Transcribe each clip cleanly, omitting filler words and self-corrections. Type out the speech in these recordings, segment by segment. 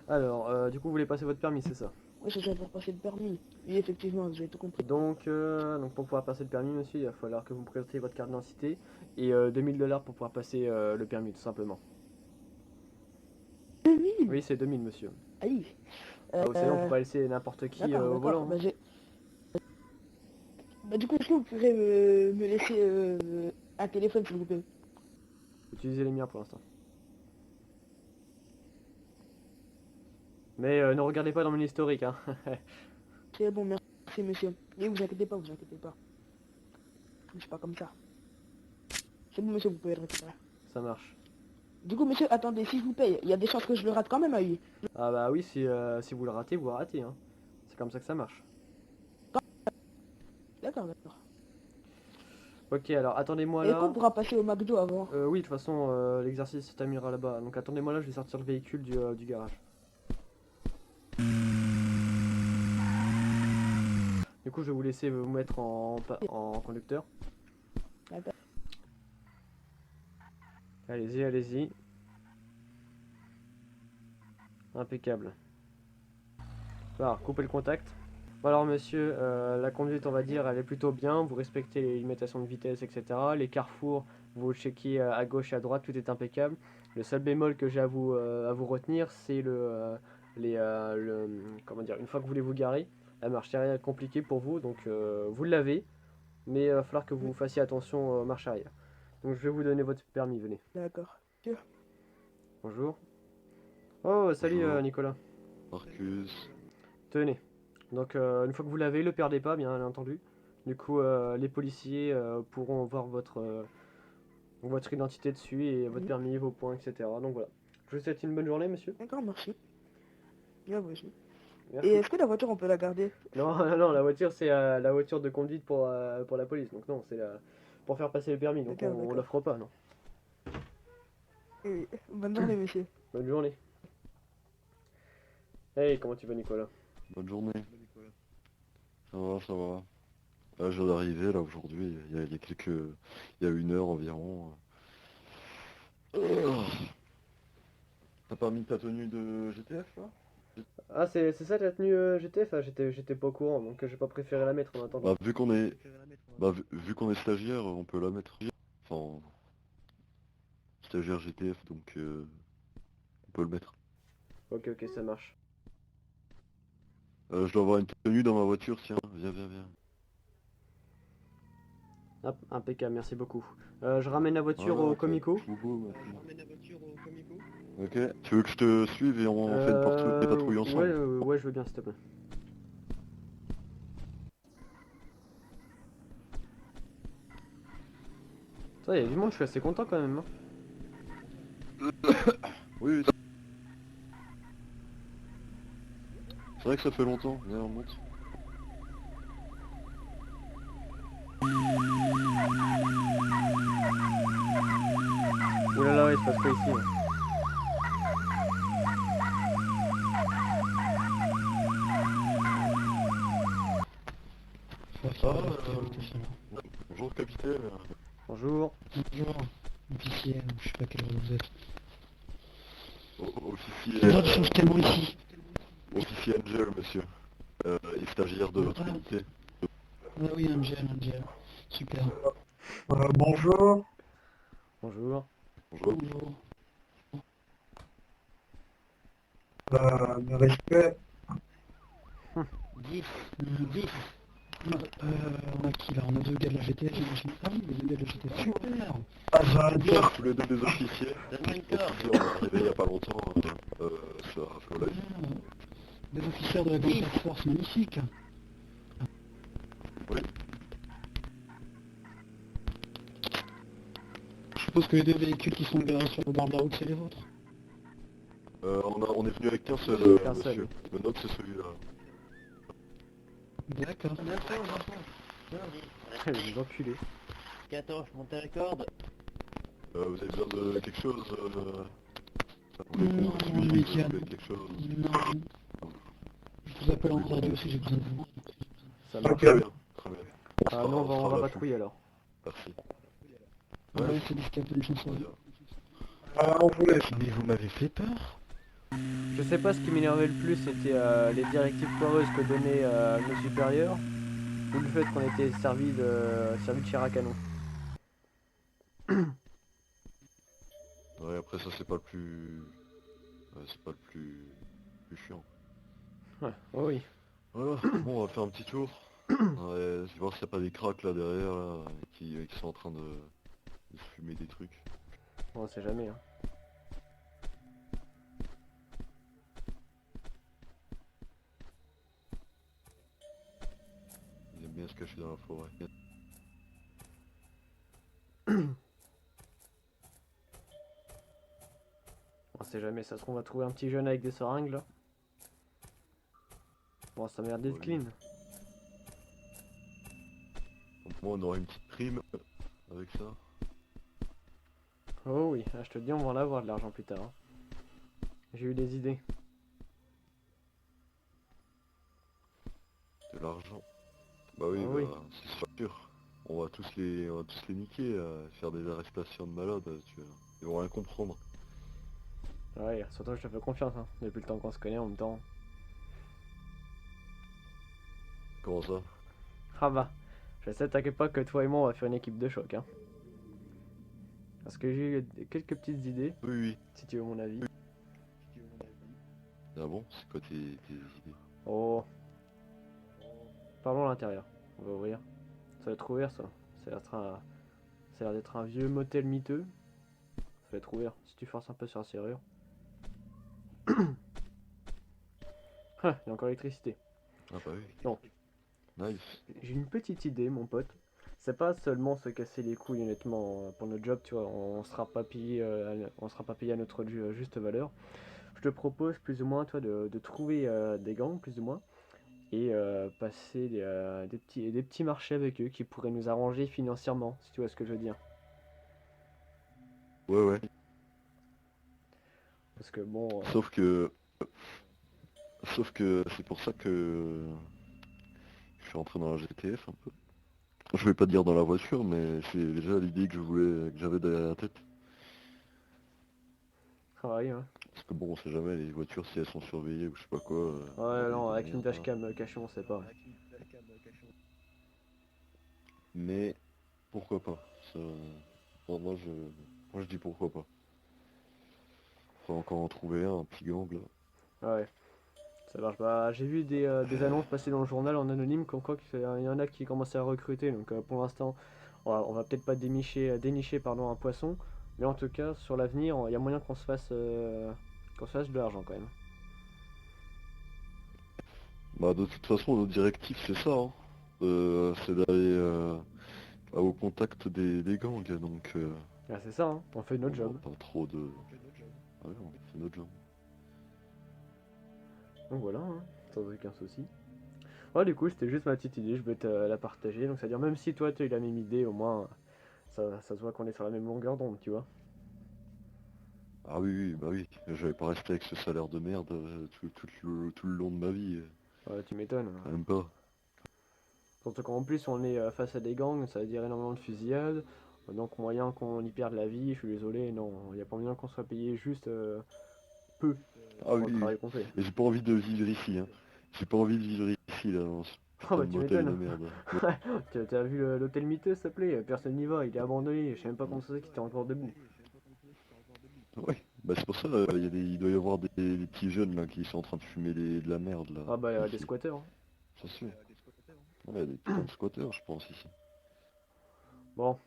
Alors, du coup, vous voulez passer votre permis, c'est ça? Oui, c'est ça pour passer le permis. Oui, effectivement, vous avez tout compris. Donc pour pouvoir passer le permis, monsieur, il va falloir que vous me présentiez votre carte d'identité et 2000 $ pour pouvoir passer le permis, tout simplement. 2000. Oui, c'est 2000, monsieur. Aïe. Bah, vous savez, on peut Euh, pas laisser n'importe qui d'accord, au d'accord. volant, hein. Bah, du coup, est-ce que vous pourrez me laisser un téléphone, s'il vous plaît? Utilisez les miens pour l'instant. Mais ne regardez pas dans mon historique, hein. C'est bon, merci, monsieur. Et vous inquiétez pas, vous inquiétez pas. Je suis pas comme ça. C'est bon, monsieur, vous pouvez le récupérer. Ça marche. Du coup, monsieur, attendez, si je vous paye, il y a des chances que je le rate quand même, aïe. Ah bah oui, si vous le ratez, vous le ratez, hein. C'est comme ça que ça marche. D'accord, d'accord. Ok, alors attendez-moi Et qu'on là. pourra passer au McDo avant? Oui, de toute façon, l'exercice terminera là-bas. Donc attendez-moi là, je vais sortir le véhicule du garage. Du coup, je vais vous laisser vous mettre en conducteur. D'accord. Allez-y, allez-y. Impeccable. Alors, coupez le contact. Bon, alors monsieur, la conduite, on va dire, elle est plutôt bien. Vous respectez les limitations de vitesse, etc. Les carrefours, vous checkez à gauche et à droite, tout est impeccable. Le seul bémol que j'ai à vous retenir, c'est comment dire, une fois que vous voulez vous garer, la marche arrière est compliquée pour vous, donc vous l'avez, mais il va falloir que vous fassiez attention aux marches arrière. Donc je vais vous donner votre permis, venez. D'accord. Bonjour. Oh, salut Bonjour, Nicolas. Marcus. Tenez. Donc une fois que vous l'avez, le perdez pas, bien entendu. Du coup, les policiers pourront voir votre identité dessus et votre Mhm. permis, vos points, etc. Donc voilà. Je vous souhaite une bonne journée, monsieur. D'accord, merci. Bien, vous aussi. Et Merci. est-ce que la voiture, on peut la garder? Non, non, non, la voiture, c'est la voiture de conduite pour la police. Donc non, pour faire passer le permis. Donc D'accord, on d'accord. l'offre pas, non. Oui, bonne journée, monsieur. Bonne journée. Hey, comment tu vas, Nicolas? Bonne journée. Ça va, ça va. Là, je viens d'arriver, là, aujourd'hui, il y a 1 heure environ. Oh. T'as pas mis ta tenue de GTF, là? Ah, c'est ça ta tenue GTF? Ah, j'étais pas au courant, donc j'ai pas préféré la mettre en attendant. Bah, vu qu'on est stagiaire, on peut la mettre. Enfin, stagiaire GTF, donc on peut le mettre. Ok, ok, ça marche. Je dois avoir une tenue dans ma voiture, tiens, viens, viens, viens. Hop, impeccable, merci beaucoup. Je ramène la voiture Voilà, au ok. Comico. Boubou, maintenant. Ok, tu veux que je te suive et on fait des patrouilles Ouais, ensemble? ouais, je veux bien, s'il te plaît. Ça, il y a du monde, je suis assez content quand même, hein. Oui, oui. C'est vrai que ça fait longtemps, viens, on monte. Ouh là là, ouais, il se passe quoi ici, hein? Ouais, Ah, ça va, bonjour capitaine. Bonjour. bonjour, officier, je sais pas quel jour vous êtes. Officier, C'est vrai que change tellement ici. officier Angel, monsieur. Et stagiaire de votre Ah, unité. ah oui, Angel, super. Bonjour, Bonjour. Bonjour. Bonjour. le respect, 10, 10. Non, on a qui là? On a deux gars de la GTF, j'imagine. Ah oui, les deux gars de la GTF. Super. agent indien, Tous les deux des officiers. Officier, on est arrivé il y a pas longtemps sur la vie. Ah, des officiers de la Grande Task Force, magnifique. Oui. Je suppose que les deux véhicules qui sont garés sur le bord de la route, c'est les vôtres. On est venu avec qu'un seul, Qu'un seul, monsieur. Le nôtre, c'est celui-là. D'accord. Les enculés. 14, montez la corde. Vous avez besoin de quelque chose Vous voulez Non, qu'on vous non, suive, immédiat. vous voulez quelque chose Non. Je vous appelle en radio si j'ai besoin de vous. Ça Ah, marche. très bien, très bien. Ah non, on va là-dessus. patrouiller alors. Merci. Ouais, c'est des capitaines, ils sont sauvés. on vous laisse. Mais vous m'avez fait peur. Je sais pas, ce qui m'énervait le plus, c'était les directives foireuses que donnaient nos supérieurs, ou le fait qu'on était servi de chair à canon. Ouais, après ça c'est pas le plus... Ouais, c'est pas le plus chiant. Ouais, oh oui. Voilà, bon on va faire un petit tour. Ouais, je vais voir s'il n'y a pas des cracks là derrière là, qui sont en train de se fumer des trucs. On sait jamais, hein. Ils aiment bien se cacher dans la forêt. On sait jamais, ça se trouve, on va trouver un petit jeune avec des seringues là. Bon, ça m'a l'air d'être Oui. clean. Donc moi on aura une petite prime avec ça. Oh oui, ah, je te dis, on va en avoir de l'argent plus tard, hein. J'ai eu des idées. De l'argent. Bah oui, Ah bah oui. c'est sûr. On va tous les niquer, faire des arrestations de malades, tu vois. Ils vont rien comprendre. Ouais, surtout je te fais confiance, hein, depuis le temps qu'on se connaît en même temps. Comment ça? Ah bah, je sais, t'inquiète pas que toi et moi on va faire une équipe de choc, hein. Parce que j'ai eu quelques petites idées, Oui, oui. si tu veux mon avis. Ah bon? C'est quoi tes idées? Oh, parlons à l'intérieur. On va ouvrir. Ça va être ouvert ça. Ça a l'air d'être un vieux motel miteux. Ça va être ouvert, si tu forces un peu sur la serrure. Ah, il y a encore l'électricité. Ah bah oui. Non. Nice. J'ai une petite idée, mon pote. C'est pas seulement se casser les couilles, honnêtement, pour notre job, tu vois. On sera pas payé, on sera pas payé à notre juste valeur. Je te propose plus ou moins, toi, de trouver des gangs, plus ou moins, et passer des petits marchés avec eux qui pourraient nous arranger financièrement, si tu vois ce que je veux dire. Ouais, ouais. Parce que bon, Sauf que... Sauf que c'est pour ça que je suis rentré dans la GTF un peu. Je vais pas dire dans la voiture, mais c'est déjà l'idée que j'avais derrière la tête. travail, hein. Parce que bon, on sait jamais, les voitures, si elles sont surveillées ou je sais pas quoi, Ouais, arrive non, des avec une merdes, hein. dashcam cachée, on sait pas. Mais pourquoi pas? Ça... moi je dis pourquoi pas. Faut encore en trouver un petit gang là. Ouais, ça marche. Bah, j'ai vu des annonces passer dans le journal en anonyme, comme quoi il y en a qui commençaient à recruter. Donc pour l'instant, on va peut-être pas dénicher pardon, un poisson, mais en tout cas, sur l'avenir, il y a moyen qu'on se fasse de l'argent quand même. Bah de toute façon, notre directif c'est ça, hein. C'est d'aller au contact des gangs, donc Ah, c'est ça, hein, on fait on notre n'a job. pas trop de... Ah ouais, on fait notre job. Donc voilà, hein, sans aucun souci. Ouais, du coup, c'était juste ma petite idée, je vais te la partager. Donc, c'est-à-dire, même si toi, tu as eu la même idée, au moins, ça se voit qu'on est sur la même longueur d'onde, tu vois. Ah oui, oui, bah oui, je vais pas rester avec ce salaire de merde tout le long de ma vie, Ouais, tu m'étonnes. quand même pas. Surtout qu'en plus, on est face à des gangs, ça veut dire énormément de fusillades. Donc, moyen qu'on y perde la vie, je suis désolé, non, il n'y a pas moyen qu'on soit payé juste peu Ah pour oui, le oui, travail qu'on fait. et j'ai pas envie de vivre ici, hein. J'ai pas envie de vivre ici, là, dans ce Ah putain bah, de tu motel de m'étonnes. merde. T'as vu l'hôtel miteux, s'il te plaît? Personne n'y va, il est abandonné, je sais même pas comment ça se fait qu'il était encore debout. Ouais, bah c'est pour ça, il doit y avoir des petits jeunes là qui sont en train de fumer de la merde là, Ah bah, des ici. squatteurs, hein. Ça se fait. Ouais, des putains de squatteurs, je pense, ici. Bon,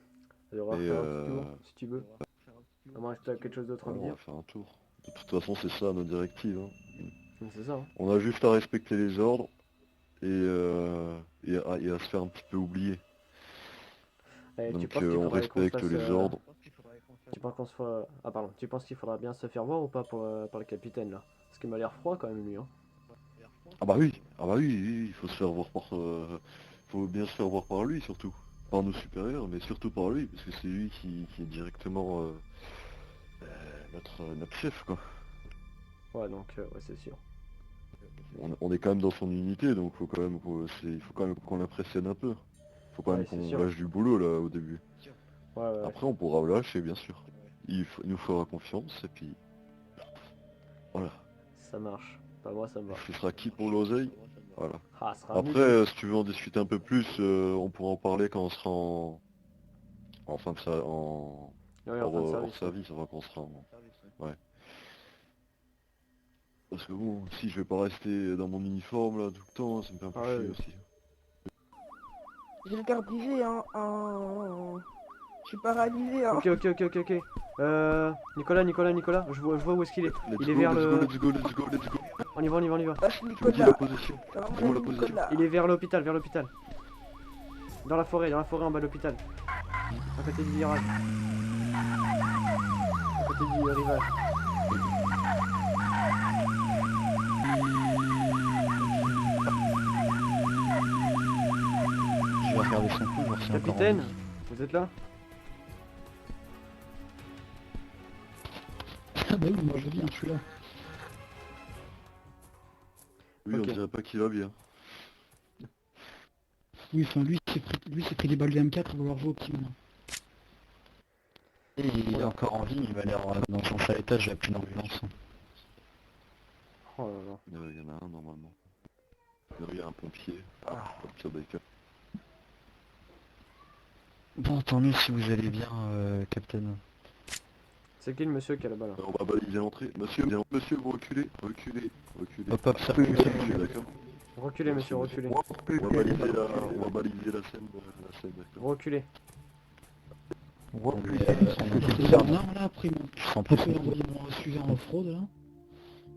on va Et refaire un petit tour, si tu veux. À moins que tu as quelque chose d'autre à ouais, me on va dire. faire un tour. De toute façon, c'est ça notre directive, hein. C'est ça, hein. On a juste à respecter les ordres et à se faire un petit peu oublier. Et tu Donc penses qu'il on faudrait qu'on se respecte fasse... les ordres. Tu penses qu'on se fasse... Ah pardon, tu penses qu'il faudra bien se faire voir ou pas par le capitaine là? Parce qu'il m'a l'air froid quand même lui, hein. Ah bah oui, oui, il faut se faire voir faut bien se faire voir par lui surtout. Par nos supérieurs, mais surtout par lui, parce que c'est lui qui est directement notre chef, quoi. Ouais, donc ouais, c'est sûr. On est quand même dans son unité, donc il faut quand même qu'on l'impressionne un peu. Faut quand même Ouais, c'est qu'on sûr. lâche du boulot là au début. Ouais, ouais, ouais. Après on pourra le lâcher bien sûr. Il nous fera confiance et puis voilà. ça marche. Bah moi ça me va. Ce sera qui pour l'oseille? Voilà. Ah, ça sera Après, nickel. si tu veux en discuter un peu plus, on pourra en parler quand on sera en fin de Ouais, en fin de hors service. service, enfin quand on sera ouais. Parce que bon, si je vais pas rester dans mon uniforme là tout le temps, ça me fait un peu Ah chier ouais. aussi. J'ai le carte d'idée, hein. Je suis paralysé, hein. Ok. Nicolas, je vois où est-ce qu'il est. Let's Il est go, vers let's le... go, let's go, let's go, let's go. On y va. Ah, c'est Tu me dis Nicolas. la position. Ça va, Dis-moi la mon position. Nicolas. Il est vers l'hôpital, Dans la forêt en bas de l'hôpital. À côté du virage. À côté du rivage. Je vais regarder son coup, voir si encore en Capitaine, vie. vous êtes là? Ah bah oui, moi je viens, je suis là. Oui, Ok. on dirait pas qu'il va bien. Oui, enfin lui s'est pris des balles de M4 pour vouloir jouer au petit moment. Et il est encore en vie, il va aller dans son sale état, j'ai appelé une ambulance. Oh là là. Il y en a un normalement. Il y a un pompier. Au pire des cas. Bon, tant mieux si vous allez bien, Captain. C'est qui le monsieur qui est là-bas là? On va baliser l'entrée. Monsieur, vous reculez. Reculez. Hop hop, ça Oui, recule. monsieur, d'accord. Reculez monsieur, reculez. On va baliser la scène, d'accord. Reculez. On a des armes là, après ils m'ont envoyé mon suivant en off-road là.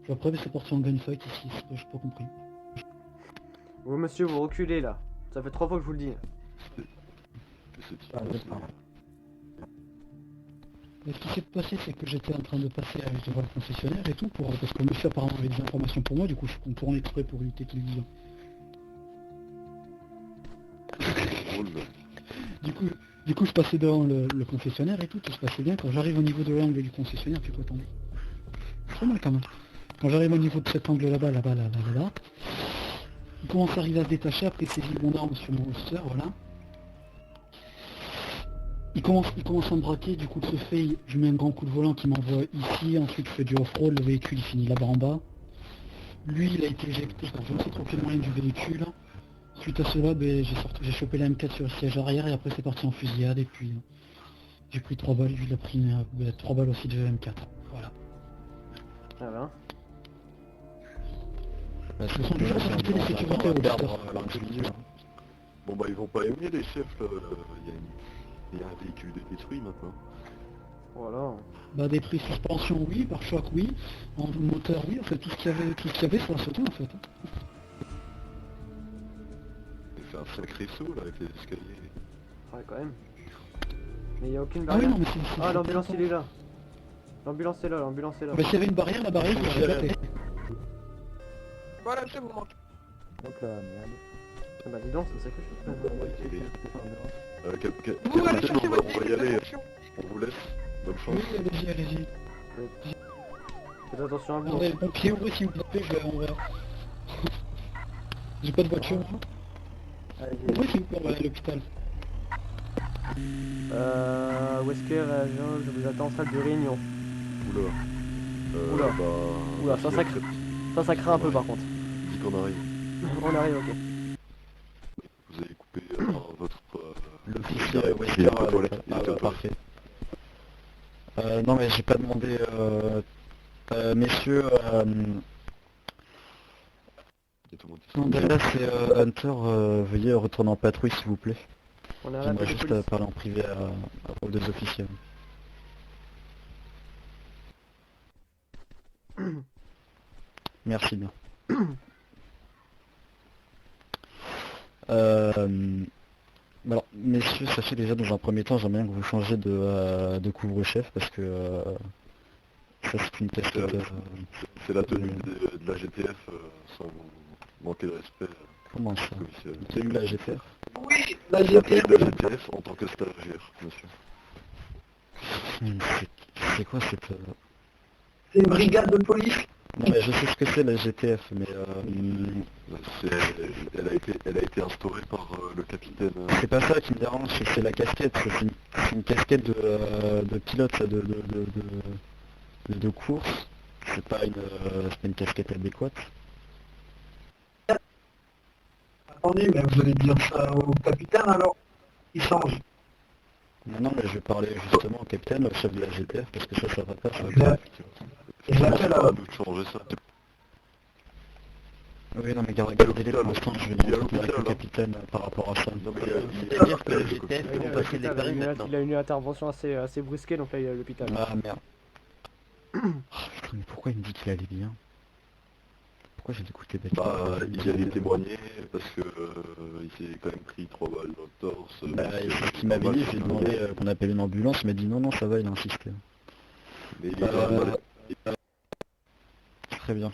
Puis après c'est parti en gunfight ici, j'ai pas compris. Vous monsieur, vous reculez là. Ça fait 3 fois que je vous le dis. Que s'est-il Ah, passé? d'accord. Et ce qui s'est passé, c'est que j'étais en train de passer devant le concessionnaire et tout, parce que le monsieur apparemment avait des informations pour moi, du coup je suis tourné exprès pour éviter qu'il dise. Drôle, là. Du coup je passais devant le concessionnaire et tout se passait bien. Quand j'arrive au niveau de l'angle du concessionnaire, tu peux attendre. C'est mal quand même. Quand j'arrive au niveau de cet angle là-bas, il commence à arriver à se détacher, après il saisit mon arme sur mon holster, voilà. Il commence à me braquer, du coup de ce fait, je mets un grand coup de volant qui m'envoie ici, ensuite je fais du off-road, le véhicule il finit là-bas en bas. Lui il a été éjecté par je ne sais trop quel moyen du véhicule. Suite à cela, ben, j'ai chopé la M4 sur le siège arrière et après c'est parti en fusillade et puis j'ai pris 3 balles, lui il a pris 3 balles aussi de M4. Voilà. Ah ben. Ce sont déjà rajouté les sécurités au perdre. Bon bah ils vont pas aimer les chefs, là. Il y a un véhicule détruit maintenant. Voilà. Bah des prix suspension oui, pare-choc oui, en moteur oui, en fait tout ce qu'il y avait sur la sauté en fait. Il fait un sacré saut là avec les escaliers. Ouais quand même. Mais il n'y a aucune Ah oui barrière. non mais c'est... Ah l'ambulance il est là. L'ambulance est là. Bah s'il y avait une barrière, la barrière je l'ai pété. Voilà, c'est bon. Ah bah dis donc, c'est ça que je fais. Capitaine, on va y aller. On vous laisse. Bonne chance. Oui, allez-y. Faites attention à vous. Attendez, le pompier, ouvrez s'il vous plaît, je vais on va. J'ai pas de voiture. Ouvrez s'il vous plaît, on va aller à l'hôpital. Wesker, je vous attends en salle de réunion. Oula. Oula. Bah, Oula, ça craint un peu par contre. Dis qu'on arrive. On arrive, ok. Vous avez coupé votre... L'officier, ouais, il est un peu volé. Il est un peu parfait. Non mais j'ai pas demandé... messieurs... Il y a tout le monde qui Non, derrière c'est Hunter, veuillez retourner en patrouille s'il vous plaît. On est à la J'aimerais tête de juste police. parler en privé aux deux officiers. Merci bien. Alors, messieurs, sachez déjà dans un premier temps, j'aimerais bien que vous changiez de couvre-chef parce que ça c'est une casquette. C'est la tenue de la GTF, sans vous manquer de respect. Comment ça? Commissaire. C'est eu la GTR? Oui, la La tenue GTF. de la GTF en tant que stagiaire, monsieur. C'est quoi cette... C'est une brigade de police. Non mais je sais ce que c'est la GTF, mais Elle a été instaurée par le capitaine. c'est pas ça qui me dérange, c'est la casquette, c'est une casquette de pilote, ça, de course. c'est pas une casquette adéquate. Attendez, mais vous allez dire ça au capitaine alors? Il change. Non, mais je vais parler justement au capitaine, au chef de la GTF, parce que ça va pas, ça va Je pas. l'a- je l'appelle C'est pas à alors. nous de changer ça. Oui, non, mais gardez-les pour l'instant, je vais Il est à m'entretenir avec le l'hôpital, hein. capitaine par rapport à ça. Non, mais C'est-à-dire que le GTF Il vont est à passer des l'hôpital, paris maintenant. il a une intervention assez brusquée, donc là il est à l'hôpital. Ah merde. Oh, putain, mais pourquoi il me dit qu'il allait bien? Pourquoi j'ai écouté bête? bah, il allait témoigner parce que il s'est quand même pris 3 balles dans le torse. Bah, c'est ce qu'il m'avait dit, j'ai demandé qu'on appelle une ambulance, il m'a dit non, non, ça va, il a insisté. Mais il est quand même allé. Très bien.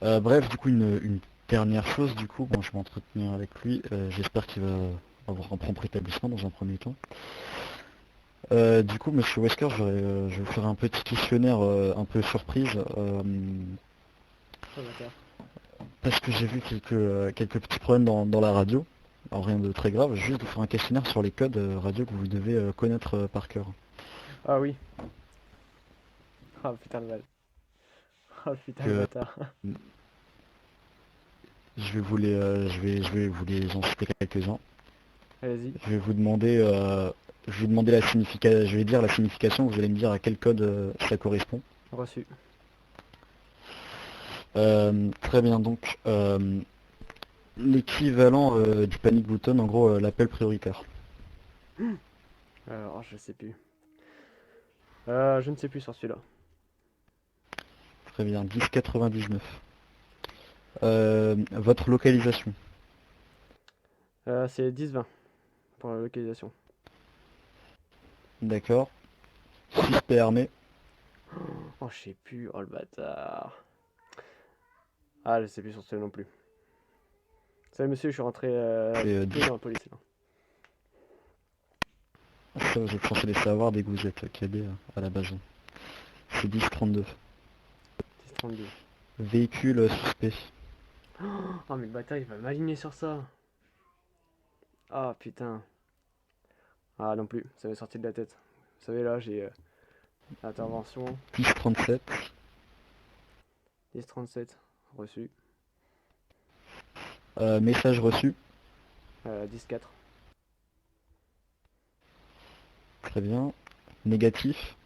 Bref, du coup, une dernière chose, du coup, bon, je vais m'entretenir avec lui, j'espère qu'il va avoir un prompt rétablissement dans un premier temps. Du coup, Monsieur Wesker, je vais vous faire un petit questionnaire un peu surprise, Oh, bâtard. parce que j'ai vu quelques petits problèmes dans la radio. Alors rien de très grave, juste vous faire un questionnaire sur les codes radio que vous devez connaître par cœur. Ah oui. Ah putain de balle. Ah putain de Que- bâtard. Je vais vous les en citer quelques-uns. Allez-y. Je vais vous demander la signification, je vais dire la signification, vous allez me dire à quel code ça correspond. Reçu. Très bien, donc l'équivalent du panic button, en gros l'appel prioritaire. Alors, je sais plus. Je ne sais plus sur celui-là. Très bien, 1099. Votre localisation. C'est 10-20 pour la localisation. D'accord. Suspect armé. Oh, je sais plus. Oh le bâtard. Ah, je sais plus sur celui-là non plus. Salut monsieur, je suis rentré C'est, pieds dans la police là. Ça, vous êtes censé les savoir dès que vous êtes cadet à la base. C'est 1032. 10-32. Véhicule suspect. Oh mais le bâtard il va m'aligner sur ça. Ah putain. Ah non plus, ça m'est sorti de la tête. Vous savez là j'ai intervention 1037. 10-37 reçu. Message reçu. 10-4. Très bien. Négatif.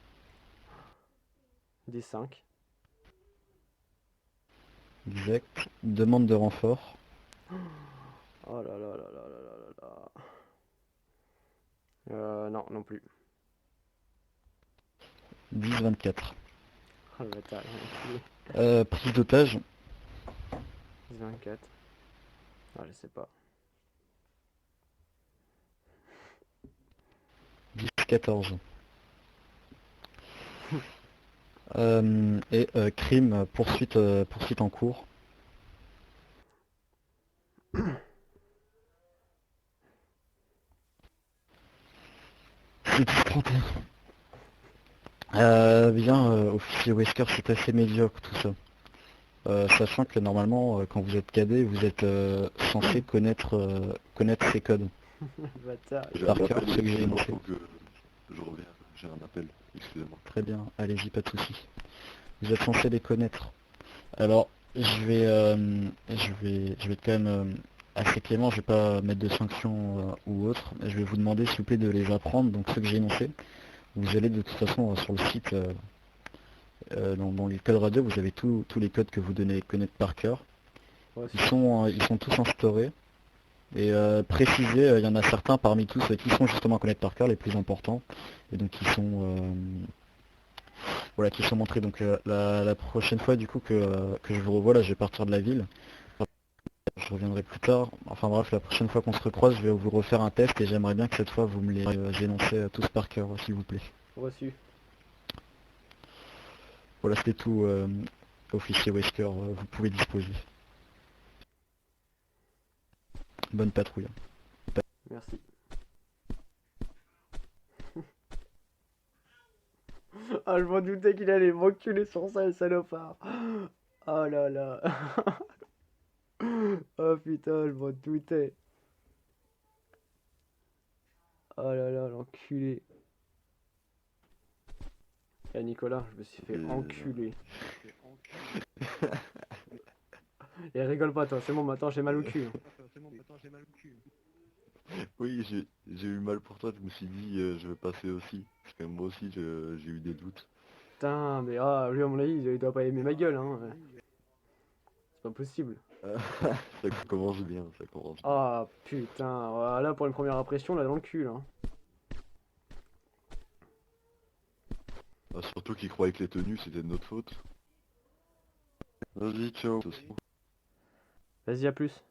10-5. Exact. Demande de renfort. Oh là là là là là là là là. Non, non plus. 1024. Oh le bâtard, il m'a enculé. Prise d'otage. 10-24. Ah je sais pas. 1014. Et crime, poursuite en cours. C'est 1031. Bien, officier Wesker, c'est assez médiocre tout ça. Sachant que normalement, quand vous êtes cadet, vous êtes censé connaître ces codes. Le bâtard. J'ai Par un cœur, appel, ce que j'ai excusez-moi, énoncé. faut que je reviens. J'ai un appel, excusez-moi. Très bien, allez-y, pas de soucis. Vous êtes censé les connaître. Alors, je vais être quand même assez clément, je vais pas mettre de sanctions ou autre. Je vais vous demander s'il vous plaît de les apprendre, donc ceux que j'ai énoncés. Vous allez de toute façon sur le site, dans les codes radio, vous avez tous les codes que vous devez connaître par cœur. Reçu. Ils sont tous instaurés. Et précisé, il y en a certains parmi tous qui sont justement à connaître par cœur, les plus importants. Et donc qui sont voilà, qui sont montrés. Donc la prochaine fois du coup que je vous revois, là je vais partir de la ville. Je reviendrai plus tard. Enfin bref, la prochaine fois qu'on se recroise, je vais vous refaire un test et j'aimerais bien que cette fois vous me les énoncez tous par cœur, s'il vous plaît. Reçu. Voilà, c'était tout, officier Wesker, vous pouvez disposer. Bonne patrouille. Merci. Ah, je m'en doutais qu'il allait m'enculer sur ça, le salopard. Oh là là. Oh putain, je m'en doutais. Oh là là, l'enculé. Eh Nicolas, je me suis fait Et- enculer. Et rigole pas toi, c'est bon maintenant j'ai mal au cul. Oui, j'ai eu mal pour toi, je me suis dit je vais passer aussi. Parce que moi aussi j'ai eu des doutes. Putain, mais ah, lui à mon avis, il doit pas aimer ma gueule, hein. C'est pas possible. Ça commence bien, ça commence bien. Ah putain, voilà pour une première impression, là dans le cul, là. Ah, surtout qu'ils croyaient que les tenues c'était de notre faute. Vas-y, ciao. Vas-y, à plus.